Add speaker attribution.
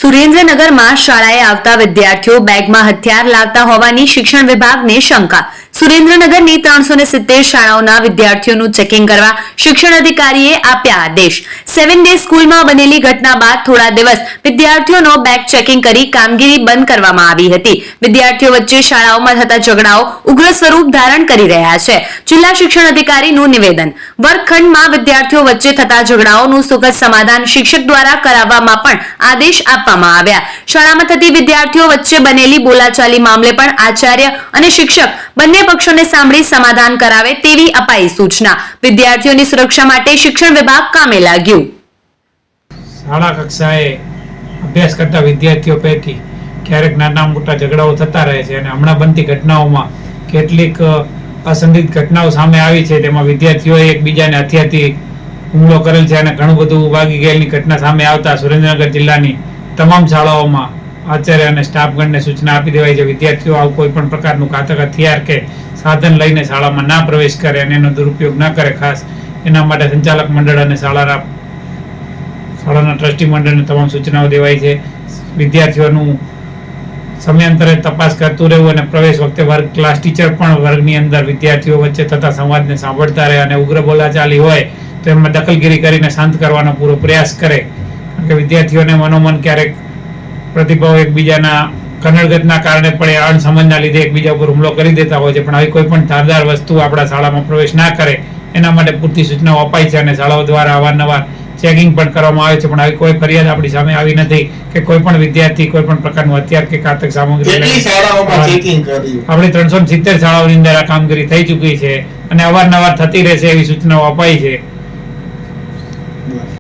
Speaker 1: સુરેન્દ્રનગરમાં શાળાએ આવતા વિદ્યાર્થીઓ બેગમાં હથિયાર લાવતા હોવાની શિક્ષણ વિભાગને શંકા. સુરેન્દ્રનગરની 370 શાળાઓના વિદ્યાર્થીઓનું ચેકિંગ કરવા શિક્ષણ અધિકારીએ આપ્યા આદેશ. 7 ડે સ્કૂલમાં બનેલી ઘટના બાદ થોડા દિવસ વિદ્યાર્થીઓનો બેગ ચેકિંગ કરી કામગીરી બંધ કરવામાં આવી હતી. વિદ્યાર્થીઓ વચ્ચે શાળાઓમાં થતા ઝઘડાઓ ઉગ્ર સ્વરૂપ ધારણ કરી રહ્યા છે. જિલ્લા શિક્ષણ અધિકારીનું નિવેદન. વર્ગખંડમાં વિદ્યાર્થીઓ વચ્ચે થતા ઝઘડાઓનું સુખદ સમાધાન શિક્ષક દ્વારા કરાવવામાં પણ આદેશ આપવામાં આવ્યા. શાળામાં થતી વિદ્યાર્થીઓ વચ્ચે બનેલી બોલાચાલી મામલે પણ આચાર્ય અને શિક્ષક બંને પક્ષોને સાંભળી સમાધાન કરાવે તેવી અપાઈ સૂચના. વિદ્યાર્થીઓની સુરક્ષા માટે શિક્ષણ વિભાગ કામે લાગ્યું.
Speaker 2: શાળા કક્ષાએ અભ્યાસ કરતા વિદ્યાર્થીઓ પૈકી ક્યારેક નાના મોટા ઝઘડાઓ થતા રહે છે અને હમણાં બનતી ઘટનાઓમાં કેટલીક અસંગઠિત ઘટનાઓ સામે આવી છે. તેમાં વિદ્યાર્થીઓએ એકબીજાને હથિયારથી હુમલો કરેલ છે અને ઘણું બધું વાગી ગયેલી ઘટના સામે આવતા સુરેન્દ્રનગર જિલ્લાની તમામ શાળાઓમાં આચાર્ય અને સ્ટાફગણને સૂચના આપી દેવાય છે. વિદ્યાર્થીઓ આવું કોઈ પણ પ્રકારનું ઘાતક હથિયાર કે સાધન લઈને શાળામાં ના પ્રવેશ કરે અને એનો દુરુપયોગ ના કરે. ખાસ એના માટે સંચાલક મંડળ અને શાળાના ટ્રસ્ટી મંડળને તમામ સૂચનાઓ દેવાય છે. વિદ્યાર્થીઓનું સમયાંતરે તપાસ કરતું રહેવું અને પ્રવેશ વખતે વર્ગ ક્લાસ ટીચર પણ વર્ગની અંદર વિદ્યાર્થીઓ વચ્ચે થતા સંવાદને સાંભળતા રહે અને ઉગ્ર બોલાચાલી હોય તો એમાં દખલગીરી કરીને શાંત કરવાનો પૂરો પ્રયાસ કરે. કારણ કે વિદ્યાર્થીઓને મનોમન ક્યારેક પ્રતિભાવ એકબીજાના કનડગતના કારણે પણ એ અણસમજના લીધે એકબીજા ઉપર હુમલો કરી દેતા હોય છે. પણ આવી કોઈ પણ ધારદાર વસ્તુ આપણા શાળામાં પ્રવેશ ના કરે એના માટે પૂરતી સૂચનાઓ અપાઈ છે અને શાળાઓ દ્વારા અવારનવાર ચેકિંગ પણ કરવામાં આવે છે. પણ આવી કોઈ ફરિયાદ આપણી સામે આવી નથી કે કોઈ પણ વિદ્યાર્થી કોઈ પણ પ્રકારનું હથિયાર કે ઘાતક સામગ્રી આપણી 370 શાળાઓની અંદર આ કામગીરી થઈ ચૂકી છે અને અવારનવાર થતી રહેશે એવી સૂચનાઓ અપાઈ છે.